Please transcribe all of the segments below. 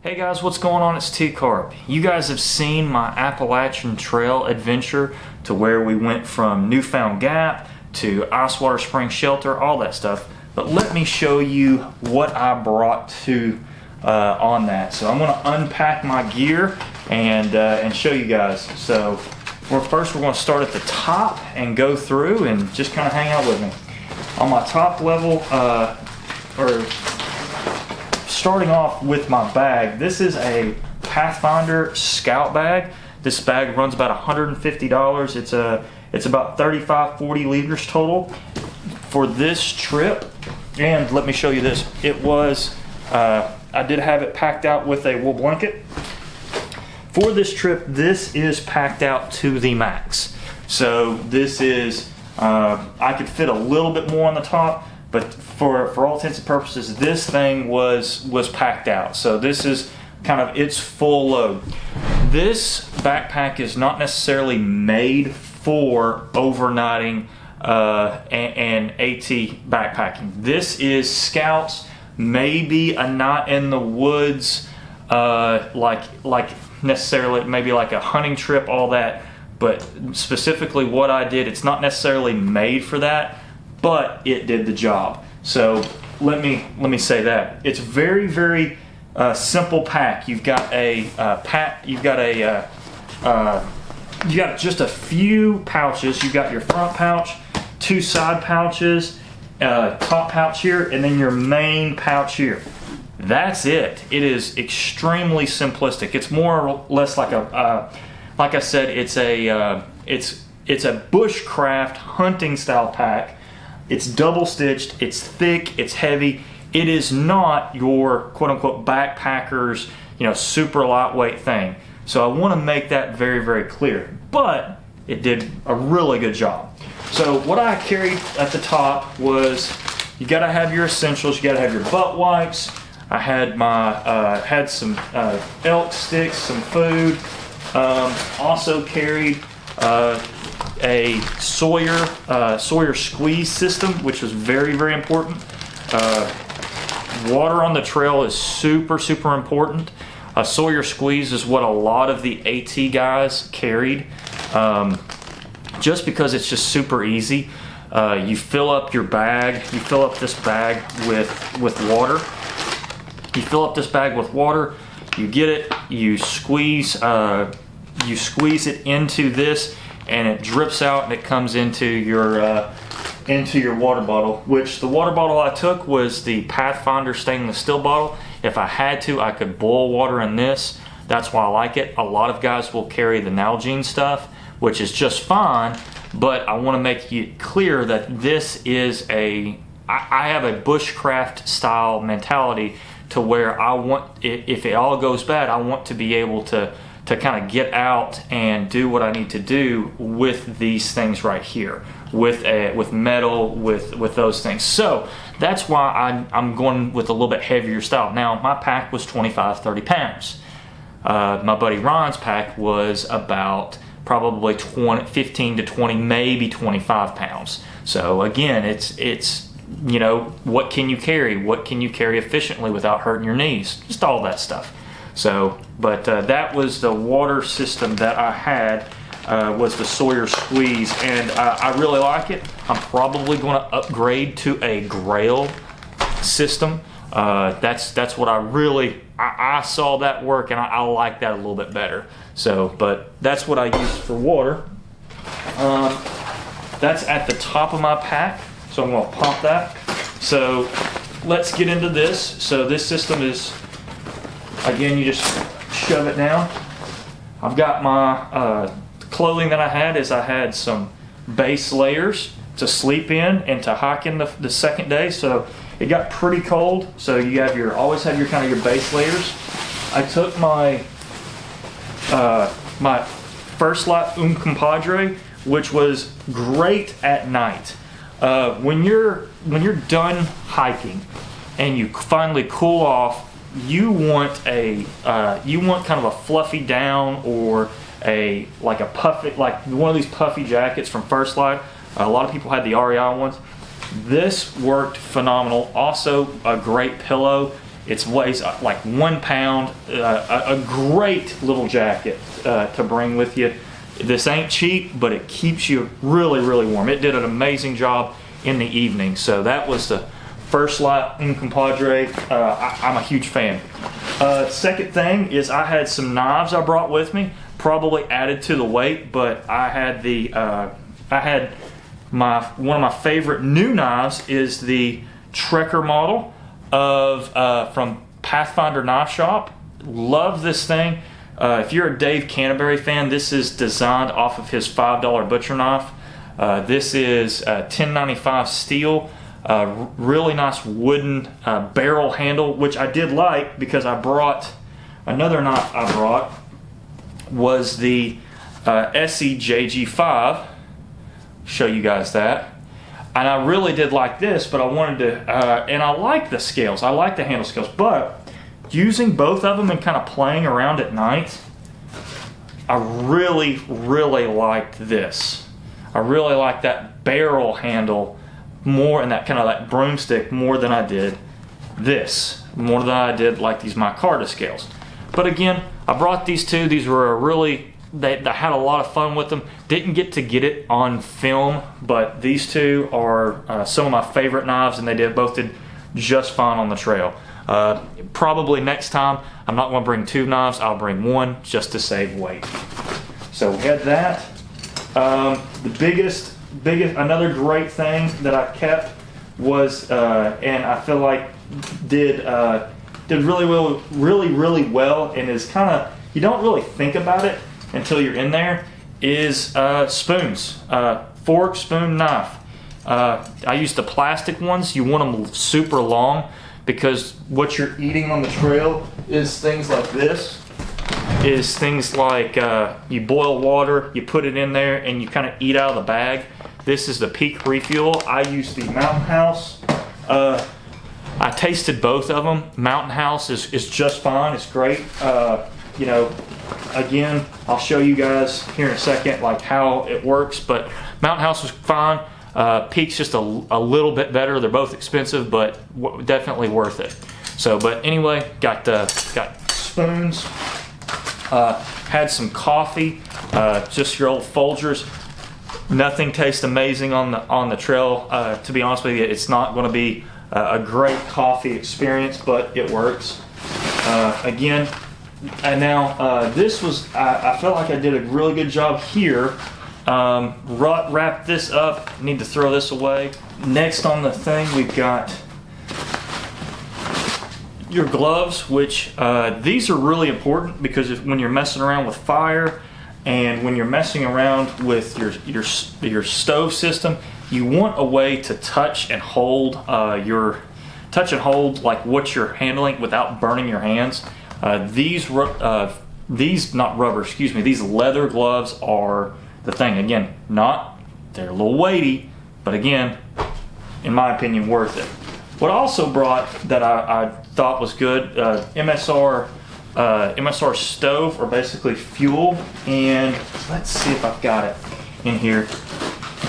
Hey guys, what's going on? It's T-Carp. You guys have seen my Appalachian Trail adventure to where we went from Newfound Gap to Icewater Spring Shelter, all that stuff. But let me show you what I brought to on that. So I'm going to unpack my gear and show you guys. So first we're going to start at the top and go through and just kind of hang out with me. On my top level, starting off with my bag, this is a Pathfinder Scout bag. This bag runs about $150. It's about 35-40 liters total for this trip. And let me show you this. It was I did have it packed out with a wool blanket. For this trip, this is packed out to the max. So this is I could fit a little bit more on the top, but for all intents and purposes, this thing was packed out. So this is kind of its full load. This backpack is not necessarily made for overnighting and AT backpacking. This is Scouts, maybe a night in the woods, like necessarily maybe like a hunting trip, all that. But specifically what I did, it's not necessarily made for that, but it did the job. So let me say that it's very, very simple pack. You've got a you got just a few pouches. You've got your front pouch, two side pouches, top pouch here, and then your main pouch here. That's it. It is extremely simplistic. It's more or less like a like I said, it's a bushcraft hunting style pack. It's double stitched, it's thick, it's heavy. It is not your quote unquote backpacker's, super lightweight thing. So I want to make that very, very clear. But it did a really good job. So what I carried at the top was, you gotta have your essentials, you gotta have your butt wipes. I had my had some elk sticks, some food. Also carried a Sawyer squeeze system, which was very, very important. Water on the trail is super, super important. A Sawyer squeeze is what a lot of the AT guys carried, just because it's just super easy. You fill up your bag, you fill up this bag with water. You fill up this bag with water, you get it, you squeeze it into this, and it drips out and it comes into your water bottle, which the water bottle I took was the Pathfinder stainless steel bottle. If I had to, I could boil water in this. That's why I like it. A lot of guys will carry the Nalgene stuff, which is just fine, but I want to make it clear that this is I have a bushcraft style mentality to where I want, if it all goes bad, I want to be able to kind of get out and do what I need to do with these things right here, with metal, with those things. So that's why I'm going with a little bit heavier style. Now my pack was 25-30 pounds. My buddy Ron's pack was about probably 15 to 20, maybe 25 pounds. So again, it's what can you carry? What can you carry efficiently without hurting your knees? Just all that stuff. So, but that was the water system that I had, was the Sawyer squeeze, and I really like it. I'm probably going to upgrade to a Grail system. That's what I saw that work, and I like that a little bit better. So, but that's what I used for water. That's at the top of my pack, so I'm going to pump that. So let's get into this. So this system is, again, you just shove it down. I've got my clothing that I had some base layers to sleep in and to hike in the second day. So it got pretty cold. So you have always have your kind of your base layers. I took my my First Light Compadre, which was great at night. When you're done hiking and you finally cool off, you want kind of a fluffy down, or a puffy, like one of these puffy jackets from First Light. A lot of people had the REI ones. This worked phenomenal. Also a great pillow. It weighs like 1 pound. A great little jacket to bring with you. This ain't cheap, but it keeps you really, really warm. It did an amazing job in the evening. So that was the first light in compadre. I'm a huge fan. Second thing is I had some knives I brought with me, probably added to the weight, but I had one of my favorite new knives is the Trekker model from Pathfinder Knife Shop. Love this thing. If you're a Dave Canterbury fan, this is designed off of his $5 butcher knife. This is 1095 steel, really nice wooden barrel handle, which I did like because I brought another knife. I brought was the SEJG5. Show you guys that. And I really did like this, but I wanted to, and I like the scales. I like the handle scales, but using both of them and kind of playing around at night, I really, really liked this. I really like that barrel handle more, and that kind of that broomstick more than I did this. More than I did like these micarta scales. But again, I brought these two. These were I had a lot of fun with them. Didn't get to get it on film, but these two are some of my favorite knives, and both did just fine on the trail. Probably next time, I'm not going to bring two knives. I'll bring one just to save weight. So we had that. The biggest, another great thing that I kept was, and I feel like did really well, and is kind of, you don't really think about it until you're in there, is spoons. Fork, spoon, knife. I use the plastic ones. You want them super long because what you're eating on the trail is things like this. Is things like you boil water, you put it in there, and you kind of eat out of the bag. This is the Peak Refuel. I use the Mountain House. I tasted both of them. Mountain House is just fine. It's great. You know, again, I'll show you guys here in a second like how it works, but Mountain House was fine. Peak's just a little bit better. They're both expensive, but definitely worth it. So, but anyway, got spoons. Had some coffee, just your old Folgers. Nothing tastes amazing on the trail. To be honest with you, it's not going to be a great coffee experience, but it works. Again, and now this was, I felt like I did a really good job here. Wrap this up. Need to throw this away. Next on the thing, we've got your gloves, which these are really important because when you're messing around with fire and when you're messing around with your stove system, you want a way to touch and hold like what you're handling without burning your hands. These leather gloves are the thing. Again, they're a little weighty, but again, in my opinion, worth it. What I also brought that I thought was good, MSR stove, or basically fuel, and let's see if I've got it in here.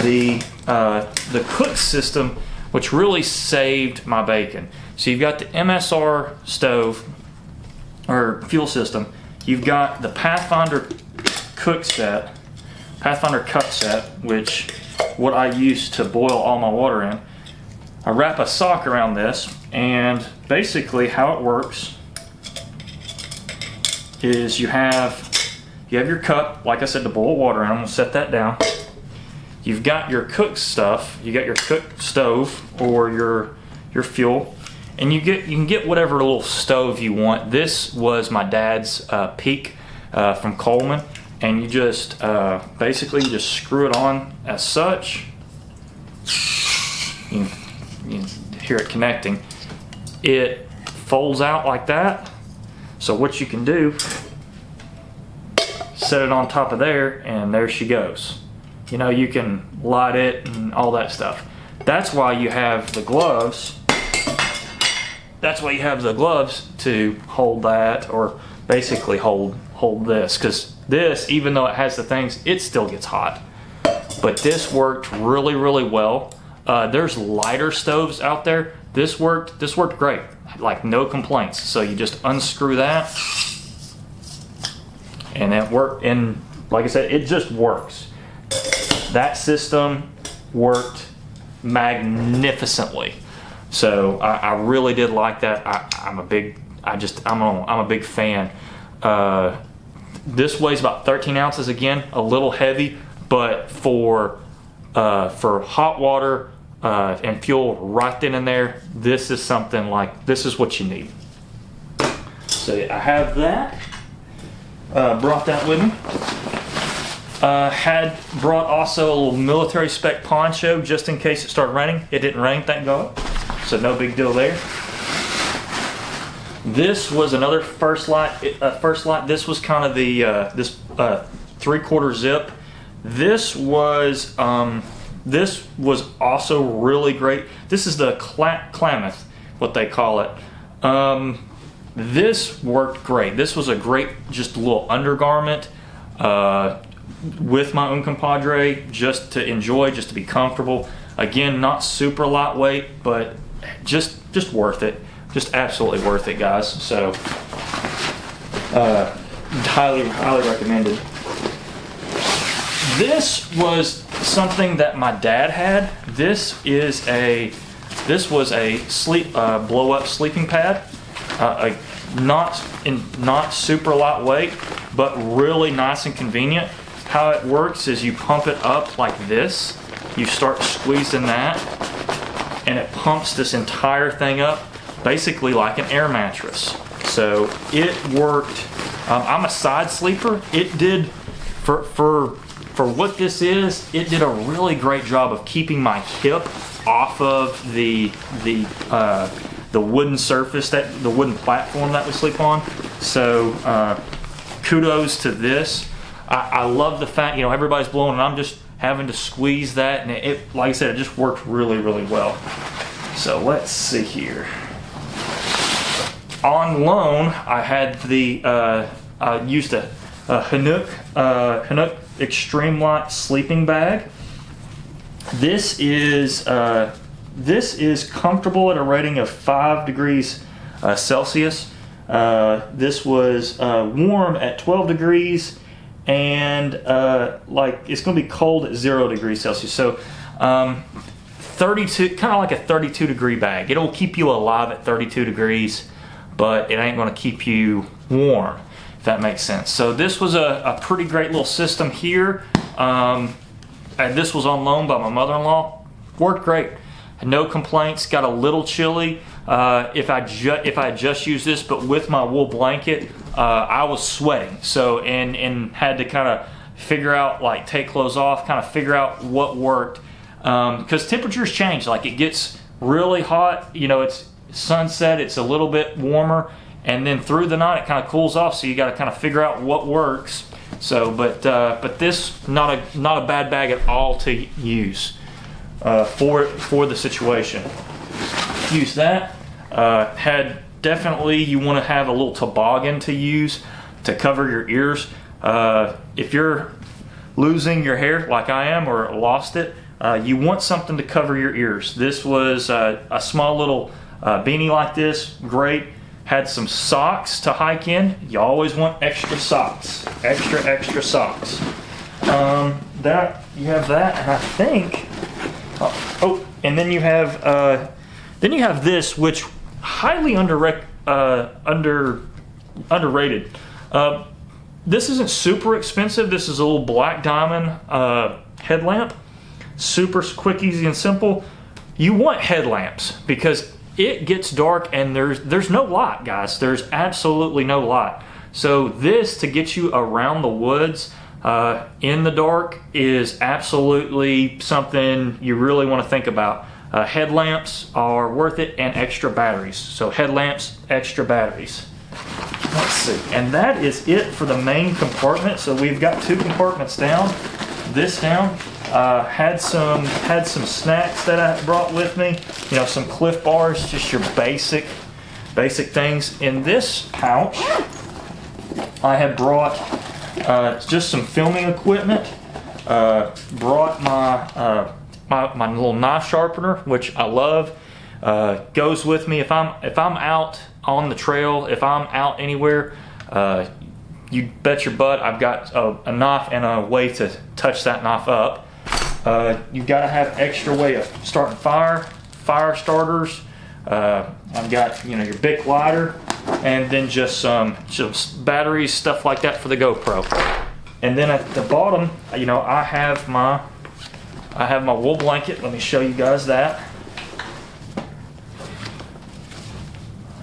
The cook system, which really saved my bacon. So you've got the MSR stove or fuel system. You've got the Pathfinder cut set, which what I use to boil all my water in. I wrap a sock around this, and basically how it works is you have your cup, like I said, to boil water in. I'm gonna set that down. You've got your cook stuff. You got your cook stove or your fuel, and you can get whatever little stove you want. This was my dad's Peak from Coleman, and you just basically you just screw it on as such. You hear it connecting. It folds out like that. So what you can do, set it on top of there, and there she goes. You know, you can light it and all that stuff. That's why you have the gloves. That's why you have the gloves to hold that, or basically hold this, because this, even though it has the things, it still gets hot. But this worked really, really well. There's lighter stoves out there this worked great. Like no complaints. So you just unscrew that, and it worked. And like I said, it just works. That system worked magnificently. So I really did like that. I'm a big fan. This weighs about 13 ounces. Again, a little heavy, but for hot water and fuel right then and there, this is something like, this is what you need. So I have that. Brought that with me. Had brought also a little military spec poncho just in case it started raining. It didn't rain, thank God. So no big deal there. This was another First Light. This was kind of the this 3/4 zip. This was also really great. This is the Klamath, what they call it. This worked great. This was a great, just a little undergarment with my own compadre, just to enjoy, just to be comfortable. Again, not super lightweight, but just worth it. Just absolutely worth it, guys. So highly recommended. This was something that my dad had. This was a blow up sleeping pad. Not super lightweight, but really nice and convenient. How it works is you pump it up like this. You start squeezing that, and it pumps this entire thing up, basically like an air mattress. So it worked. I'm a side sleeper. It did for what this is. It did a really great job of keeping my hip off of the wooden surface, the wooden platform that we sleep on. So kudos to this. I love the fact, everybody's blowing and I'm just having to squeeze that, and it, like I said, it just worked really, really well. So let's see here. On loan, I had I used a Hanuk Extreme Light sleeping bag. This is comfortable at a rating of 5 degrees Celsius. This was warm at 12 degrees, and it's going to be cold at 0 degrees Celsius. So 32, kind of like a 32 degree bag. It'll keep you alive at 32 degrees, but it ain't going to keep you warm, if that makes sense. So this was a pretty great little system here. And this was on loan by my mother-in-law. Worked great. No complaints. Got a little chilly if I just used this, but with my wool blanket, I was sweating. So and had to kind of figure out, like, take clothes off, kind of figure out what worked, because temperatures change. Like, it gets really hot. It's sunset. It's a little bit warmer, and then through the night it kind of cools off. So you got to kind of figure out what works. So, but this not a bad bag at all to use for the situation. Use that. Definitely you want to have a little toboggan to use to cover your ears. If you're losing your hair like I am, or lost it, you want something to cover your ears. This was a small little beanie like this. Great. Had some socks to hike in. You always want extra socks. Extra socks. That you have that, and I think. And then you have this, which highly underrated. This isn't super expensive. This is a little black diamond headlamp. Super quick, easy, and simple. You want headlamps because it gets dark and there's no light, guys. There's absolutely no light. So this, to get you around the woods in the dark, is absolutely something you really want to think about. Headlamps are worth it, and extra batteries. So headlamps, extra batteries. Let's see. And that is it for the main compartment. So we've got 2 compartments down. This down. Had some snacks that I brought with me. Some Cliff Bars, just your basic things. In this pouch, I have brought just some filming equipment. Brought my little knife sharpener, which I love. Goes with me if I'm out on the trail, if I'm out anywhere. You bet your butt I've got a knife and a way to touch that knife up. You've got to have extra way of starting fire starters. I've got your Bic lighter, and then just some batteries, stuff like that for the GoPro. And then at the bottom, I have my wool blanket. Let me show you guys that.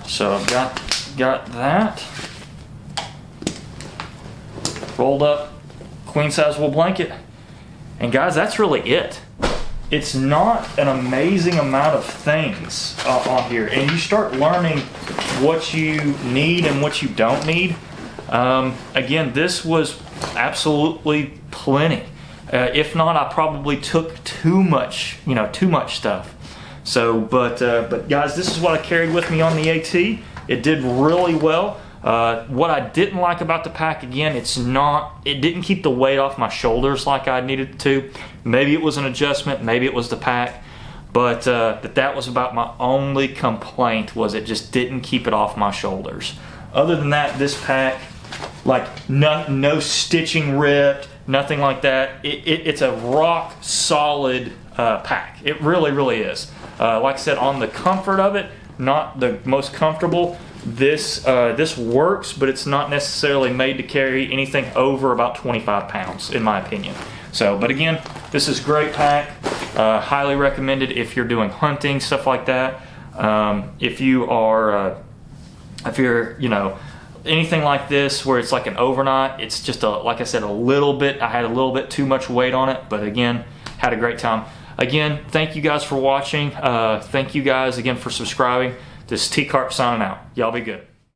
So I've got that rolled up queen size wool blanket, and guys, that's really it. It's not an amazing amount of things on here, and you start learning what you need and what you don't need. Again, this was absolutely plenty. If not, I probably took too much stuff. So, but guys, this is what I carried with me on the AT. It did really well. What I didn't like about the pack, again, it didn't keep the weight off my shoulders like I needed to. Maybe it was an adjustment, maybe it was the pack, but that was about my only complaint, was it just didn't keep it off my shoulders. Other than that, this pack, like no stitching ripped, nothing like that. It's a rock solid pack. It really, really is. Like I said, on the comfort of it, not the most comfortable. This works, but it's not necessarily made to carry anything over about 25 pounds, in my opinion. So, but again, this is a great pack. Highly recommended if you're doing hunting, stuff like that. If you're anything like this where it's like an overnight, it's just like I said, I had a little bit too much weight on it, but again, had a great time. Again, thank you guys for watching. Thank you guys again for subscribing. This is T-Carp signing out. Y'all be good.